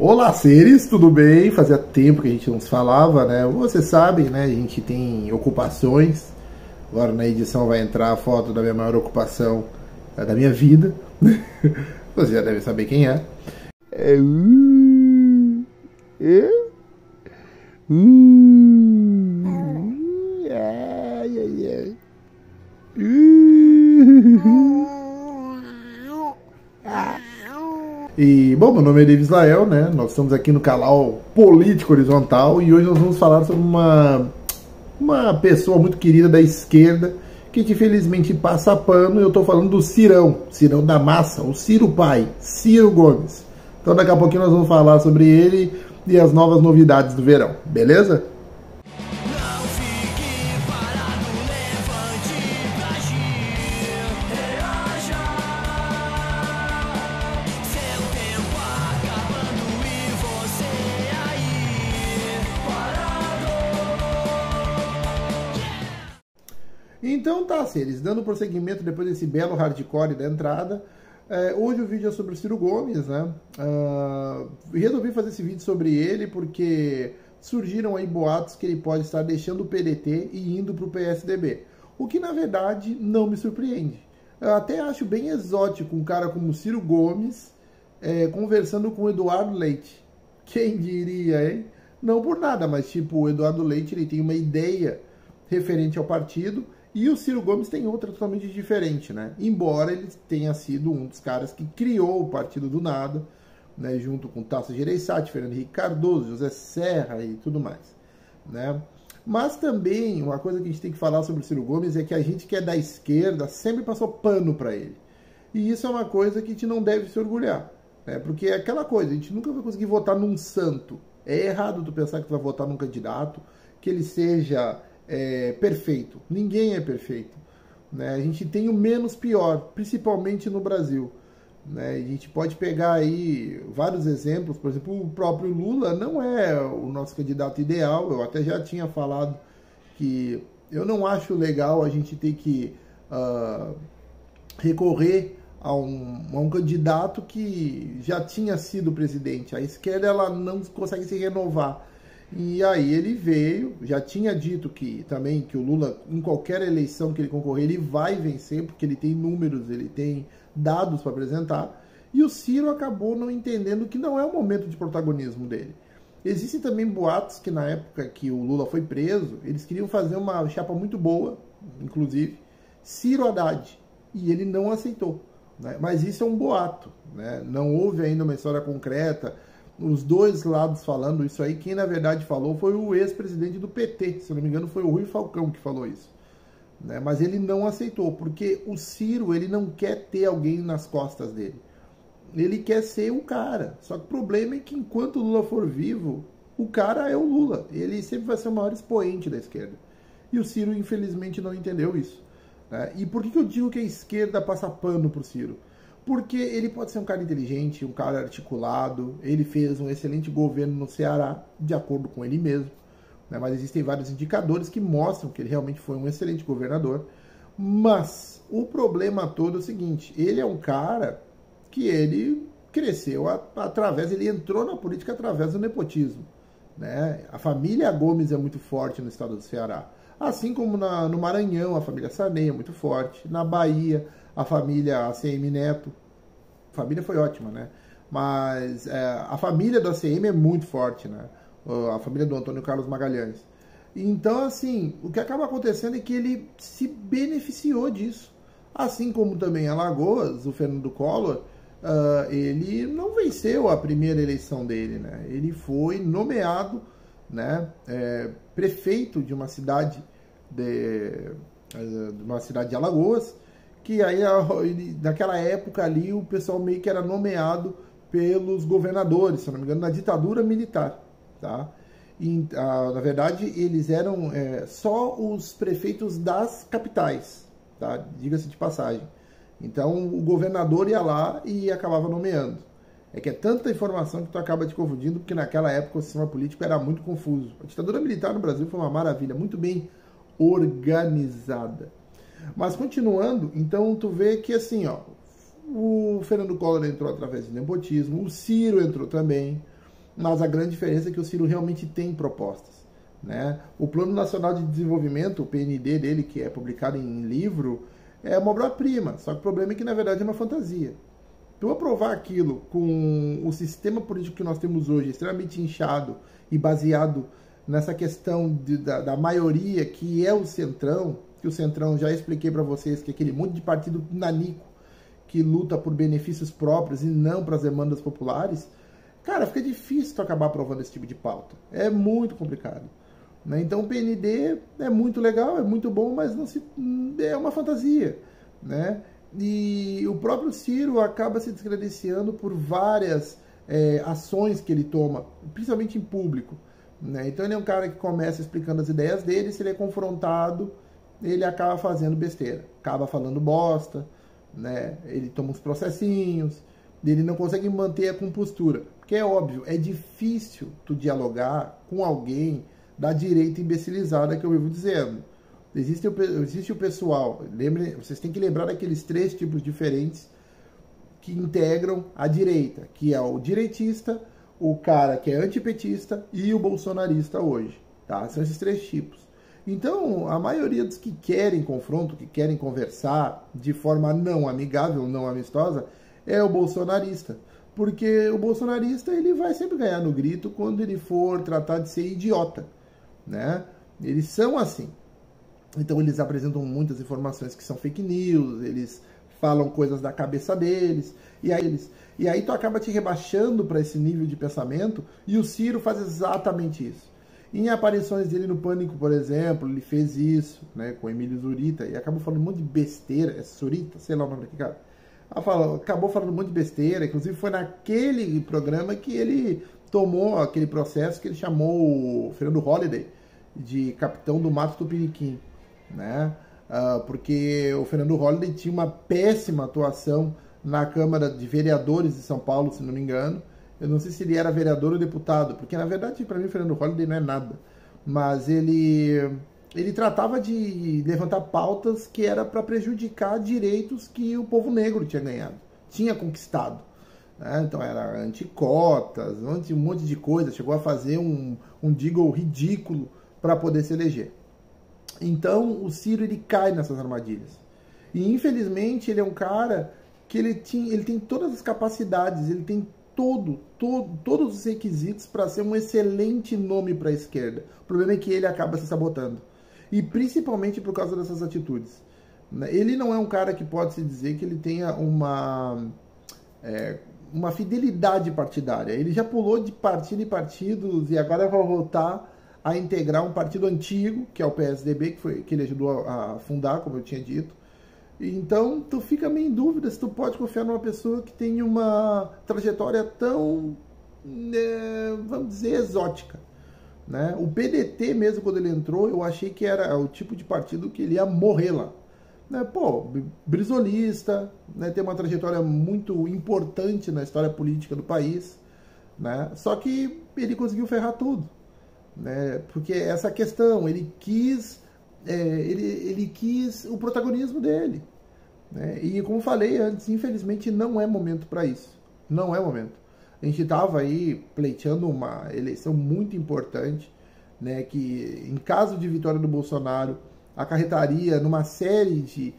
Olá, seres, tudo bem? Fazia tempo que a gente não se falava, né? Você sabe, né? A gente tem ocupações. Agora na edição vai entrar a foto da minha maior ocupação da minha vida. Você já deve saber quem é. E, bom, meu nome é David Israel, né? Nós estamos aqui no canal Político Horizontal e hoje nós vamos falar sobre uma pessoa muito querida da esquerda que infelizmente passa pano. Eu tô falando do Cirão da massa, o Ciro pai, Ciro Gomes. Então daqui a pouquinho nós vamos falar sobre ele e as novas novidades do verão, beleza? Então tá, seres, dando prosseguimento depois desse belo hardcore da entrada, hoje o vídeo é sobre o Ciro Gomes, né? Resolvi fazer esse vídeo sobre ele porque surgiram aí boatos que ele pode estar deixando o PDT e indo para o PSDB, o que na verdade não me surpreende. Eu até acho bem exótico um cara como o Ciro Gomes conversando com o Eduardo Leite. Quem diria, hein? Não por nada, mas tipo, o Eduardo Leite ele tem uma ideia referente ao partido, e o Ciro Gomes tem outra totalmente diferente, né? Embora ele tenha sido um dos caras que criou o partido do nada, né? Junto com Tasso Gereissati, Fernando Henrique Cardoso, José Serra e tudo mais, né? Mas também, uma coisa que a gente tem que falar sobre o Ciro Gomes é que a gente que é da esquerda sempre passou pano para ele. E isso é uma coisa que a gente não deve se orgulhar, né? Porque é aquela coisa, a gente nunca vai conseguir votar num santo. É errado tu pensar que tu vai votar num candidato que ele seja perfeito. Ninguém é perfeito, né? A gente tem o menos pior, principalmente no Brasil, né? A gente pode pegar aí vários exemplos. Por exemplo, o próprio Lula não é o nosso candidato ideal. Eu até já tinha falado que eu não acho legal a gente ter que recorrer a um candidato que já tinha sido presidente. A esquerda ela não consegue se renovar. E aí ele veio, já tinha dito que também que o Lula, em qualquer eleição que ele concorrer, ele vai vencer, porque ele tem números, ele tem dados para apresentar. E o Ciro acabou não entendendo que não é o momento de protagonismo dele. Existem também boatos que na época que o Lula foi preso, eles queriam fazer uma chapa muito boa, inclusive, Ciro Haddad, e ele não aceitou, né? Mas isso é um boato, né? Não houve ainda uma história concreta, os dois lados falando isso aí. Quem na verdade falou foi o ex-presidente do PT, se não me engano foi o Rui Falcão que falou isso, né? Mas ele não aceitou, porque o Ciro ele não quer ter alguém nas costas dele, ele quer ser o cara. Só que o problema é que enquanto o Lula for vivo, o cara é o Lula, ele sempre vai ser o maior expoente da esquerda, e o Ciro infelizmente não entendeu isso, né? E por que eu digo que a esquerda passa pano pro Ciro? Porque ele pode ser um cara inteligente, um cara articulado, ele fez um excelente governo no Ceará, de acordo com ele mesmo, né? Mas existem vários indicadores que mostram que ele realmente foi um excelente governador. Mas o problema todo é o seguinte: ele é um cara que ele cresceu através, ele entrou na política através do nepotismo, né? A família Gomes é muito forte no estado do Ceará, assim como no Maranhão a família Sarney é muito forte, na Bahia a família ACM Neto, a família foi ótima, né? Mas a família do ACM é muito forte, né? A família do Antônio Carlos Magalhães. Então, assim, o que acaba acontecendo é que ele se beneficiou disso. Assim como também Alagoas, o Fernando Collor, ele não venceu a primeira eleição dele, né? Ele foi nomeado, né, prefeito de uma cidade de Alagoas, que aí naquela época ali o pessoal meio que era nomeado pelos governadores, se não me engano, na ditadura militar, tá? E, na verdade eles eram só os prefeitos das capitais, tá? Diga-se de passagem. Então o governador ia lá e acabava nomeando. É que é tanta informação que tu acaba te confundindo, porque naquela época o sistema político era muito confuso. A ditadura militar no Brasil foi uma maravilha, muito bem organizada. Mas continuando, então tu vê que assim, ó, o Fernando Collor entrou através do nepotismo, o Ciro entrou também, mas a grande diferença é que o Ciro realmente tem propostas, né? O Plano Nacional de Desenvolvimento, o PND dele, que é publicado em livro, é uma obra-prima, só que o problema é que na verdade é uma fantasia. Então aprovar aquilo com o sistema político que nós temos hoje, extremamente inchado e baseado nessa questão da maioria, que é o Centrão, que o Centrão, já expliquei para vocês, que é aquele monte de partido nanico que luta por benefícios próprios e não para as demandas populares, cara, fica difícil tu acabar aprovando esse tipo de pauta. É muito complicado, né? Então o PND é muito legal, é muito bom, mas não se, é uma fantasia, né? E o próprio Ciro acaba se descredenciando por várias ações que ele toma, principalmente em público, né? Então ele é um cara que começa explicando as ideias dele, se ele é confrontado, ele acaba fazendo besteira, acaba falando bosta, né? Ele toma uns processinhos, ele não consegue manter a compostura, porque é óbvio, é difícil tu dialogar com alguém da direita imbecilizada que eu vivo dizendo. Existe o pessoal, lembrem, vocês têm que lembrar daqueles 3 tipos diferentes que integram a direita, que é o direitista, o cara que é antipetista e o bolsonarista hoje, tá? São esses 3 tipos. Então, a maioria dos que querem confronto, que querem conversar de forma não amigável, não amistosa, é o bolsonarista. Porque o bolsonarista, ele vai sempre ganhar no grito quando ele for tratar de ser idiota, né? Eles são assim. Então, eles apresentam muitas informações que são fake news, eles falam coisas da cabeça deles, e aí tu acaba te rebaixando para esse nível de pensamento, e o Ciro faz exatamente isso. Em aparições dele no Pânico, por exemplo, ele fez isso, né, com o Emílio Zurita, e acabou falando um monte de besteira, é Zurita, sei lá o nome daquele cara. Acabou falando um monte de besteira, inclusive foi naquele programa que ele tomou aquele processo que ele chamou o Fernando Holliday de capitão do Mato Tupiniquim, né? Porque o Fernando Holliday tinha uma péssima atuação na Câmara de Vereadores de São Paulo, se não me engano. Eu não sei se ele era vereador ou deputado, porque na verdade para mim o Fernando Holliday não é nada. Mas ele tratava de levantar pautas que era para prejudicar direitos que o povo negro tinha ganhado, tinha conquistado, né? Então era anticotas, um monte de coisa, chegou a fazer um deal ridículo para poder se eleger. Então o Ciro, ele cai nessas armadilhas. E infelizmente ele é um cara que ele tem todas as capacidades, ele tem todos os requisitos para ser um excelente nome para a esquerda. O problema é que ele acaba se sabotando. E principalmente por causa dessas atitudes. Ele não é um cara que pode se dizer que ele tenha uma fidelidade partidária. Ele já pulou de partido em partidos e agora vai voltar a integrar um partido antigo, que é o PSDB, que ele ajudou a fundar, como eu tinha dito. Então, tu fica meio em dúvida se tu pode confiar numa pessoa que tem uma trajetória tão, vamos dizer, exótica, né? O PDT mesmo, quando ele entrou, eu achei que era o tipo de partido que ele ia morrer lá, né? Pô, brisolista, né? Tem uma trajetória muito importante na história política do país, né? Só que ele conseguiu ferrar tudo, né? Porque essa questão, ele quis o protagonismo dele, né? E como falei antes, infelizmente não é momento para isso. Não é momento. A gente estava aí pleiteando uma eleição muito importante, né, que em caso de vitória do Bolsonaro acarretaria numa série de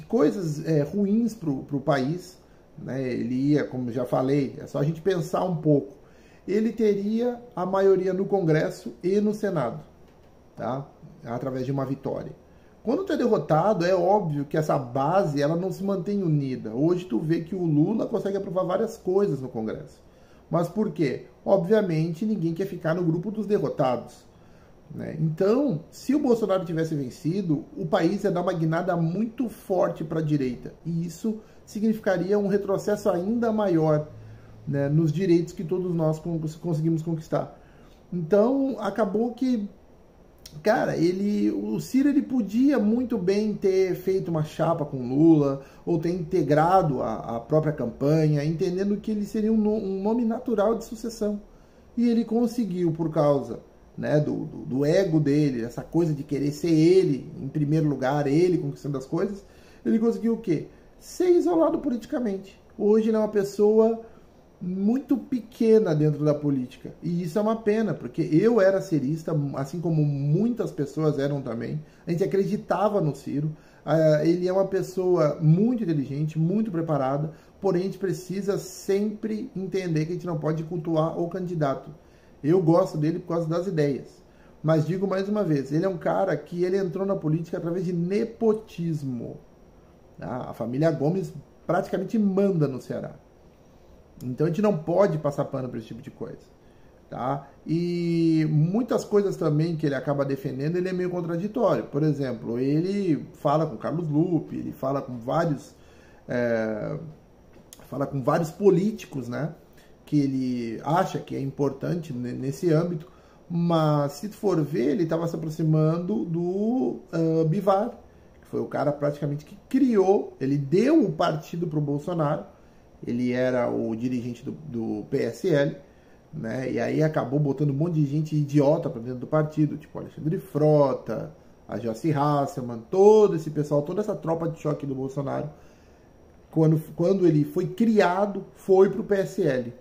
coisas ruins para o país, né? Ele ia, como já falei, é só a gente pensar um pouco, ele teria a maioria no Congresso e no Senado, tá? Através de uma vitória. Quando tu é derrotado, é óbvio que essa base ela não se mantém unida. Hoje tu vê que o Lula consegue aprovar várias coisas no Congresso. Mas por quê? Obviamente ninguém quer ficar no grupo dos derrotados, né? Então, se o Bolsonaro tivesse vencido, o país ia dar uma guinada muito forte para a direita. E isso significaria um retrocesso ainda maior, né, nos direitos que todos nós conseguimos conquistar. Então, acabou que, cara, o Ciro, ele podia muito bem ter feito uma chapa com Lula, ou ter integrado a própria campanha, entendendo que ele seria um nome natural de sucessão. E ele conseguiu, por causa, né, do ego dele, essa coisa de querer ser ele em primeiro lugar, ele conquistando as coisas, ele conseguiu o quê? Ser isolado politicamente. Hoje ele é uma pessoa muito pequena dentro da política. E isso é uma pena, porque eu era cirista, assim como muitas pessoas eram também. A gente acreditava no Ciro. Ele é uma pessoa muito inteligente, muito preparada, porém a gente precisa sempre entender que a gente não pode cultuar o candidato. Eu gosto dele por causa das ideias. Mas digo mais uma vez, ele é um cara que ele entrou na política através de nepotismo. A família Gomes praticamente manda no Ceará. Então a gente não pode passar pano para esse tipo de coisa, tá? E muitas coisas também que ele acaba defendendo, ele é meio contraditório. Por exemplo, ele fala com Carlos Lupe, ele fala com vários políticos, né? Que ele acha que é importante nesse âmbito, mas se for ver, ele estava se aproximando do Bivar, que foi o cara praticamente que criou, ele deu o partido para o Bolsonaro. Ele era o dirigente do PSL, né? E aí acabou botando um monte de gente idiota para dentro do partido, tipo Alexandre Frota, a Joyce Hasselmann, todo esse pessoal, toda essa tropa de choque do Bolsonaro, quando ele foi criado, foi para o PSL.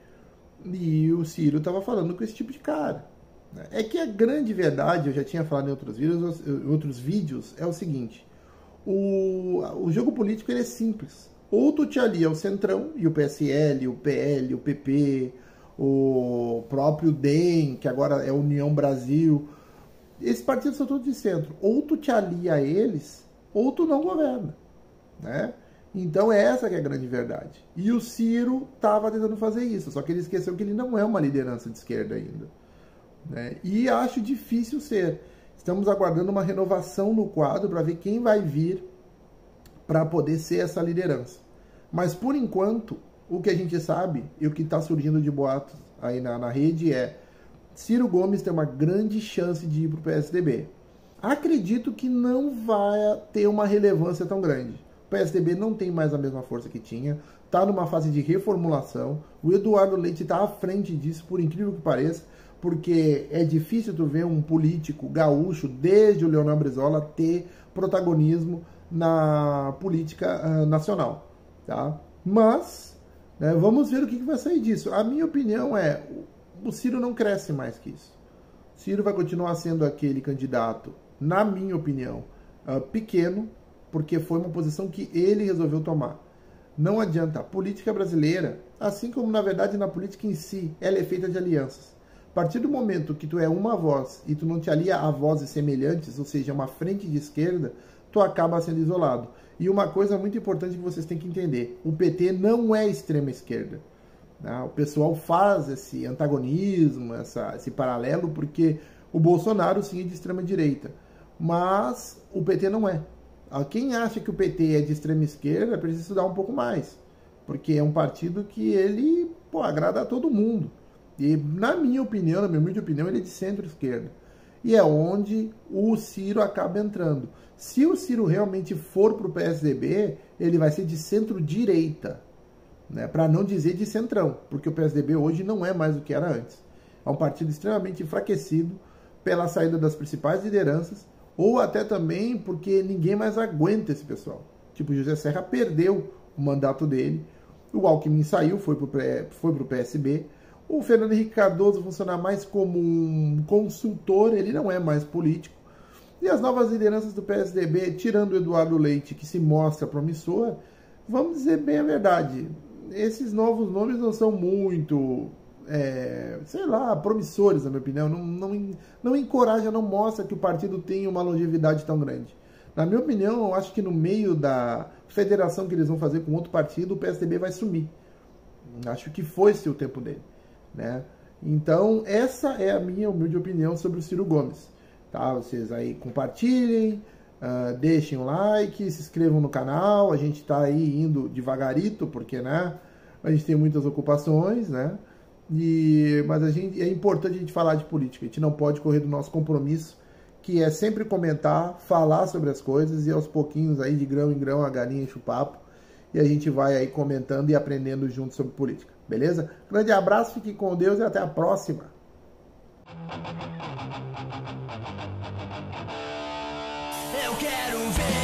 E o Ciro estava falando com esse tipo de cara. É que a grande verdade, eu já tinha falado em outros vídeos, é o seguinte: o jogo político ele é simples. Ou tu te alia ao Centrão, e o PSL, o PL, o PP, o próprio DEM, que agora é União Brasil, esses partidos são todos de centro. Ou tu te alia a eles, ou tu não governa, né? Então essa que é a grande verdade. E o Ciro estava tentando fazer isso, só que ele esqueceu que ele não é uma liderança de esquerda ainda, né? E acho difícil ser. Estamos aguardando uma renovação no quadro para ver quem vai vir para poder ser essa liderança. Mas, por enquanto, o que a gente sabe e o que está surgindo de boatos aí na rede é Ciro Gomes tem uma grande chance de ir para o PSDB. Acredito que não vai ter uma relevância tão grande. O PSDB não tem mais a mesma força que tinha, está numa fase de reformulação. O Eduardo Leite está à frente disso, por incrível que pareça, porque é difícil tu ver um político gaúcho, desde o Leonel Brizola, ter protagonismo na política nacional. Tá? Mas, né, vamos ver o que vai sair disso. A minha opinião é, o Ciro não cresce mais que isso. O Ciro vai continuar sendo aquele candidato, na minha opinião, pequeno, porque foi uma posição que ele resolveu tomar. Não adianta. A política brasileira, assim como na verdade na política em si, ela é feita de alianças. A partir do momento que tu é uma voz e tu não te alia a vozes semelhantes, ou seja, uma frente de esquerda, tu acaba sendo isolado. E uma coisa muito importante que vocês têm que entender, o PT não é extrema esquerda. Né? O pessoal faz esse antagonismo, esse paralelo, porque o Bolsonaro sim é de extrema direita, mas o PT não é. Quem acha que o PT é de extrema esquerda precisa estudar um pouco mais, porque é um partido que ele agrada a todo mundo. E na minha opinião, na minha humilde opinião, ele é de centro-esquerda. E é onde o Ciro acaba entrando. Se o Ciro realmente for para o PSDB, ele vai ser de centro-direita, né? Para não dizer de centrão, porque o PSDB hoje não é mais o que era antes. É um partido extremamente enfraquecido pela saída das principais lideranças, ou até também porque ninguém mais aguenta esse pessoal. Tipo, o José Serra perdeu o mandato dele, o Alckmin saiu, foi para o PSB, o Fernando Henrique Cardoso funciona mais como um consultor, ele não é mais político. E as novas lideranças do PSDB, tirando o Eduardo Leite, que se mostra promissor, vamos dizer bem a verdade, esses novos nomes não são muito, promissores, na minha opinião. Não encoraja, não mostra que o partido tem uma longevidade tão grande. Na minha opinião, eu acho que no meio da federação que eles vão fazer com outro partido, o PSDB vai sumir. Acho que foi-se o tempo dele, né? Então, essa é a minha humilde opinião sobre o Ciro Gomes. Tá? Vocês aí compartilhem, deixem um like, se inscrevam no canal. A gente está aí indo devagarito, porque, né, a gente tem muitas ocupações, né? Mas é importante a gente falar de política. A gente não pode correr do nosso compromisso, que é sempre comentar, falar sobre as coisas, e aos pouquinhos aí, de grão em grão, a galinha enche o papo, e a gente vai aí comentando e aprendendo junto sobre política. Beleza? Grande abraço, fique com Deus e até a próxima. Eu quero ver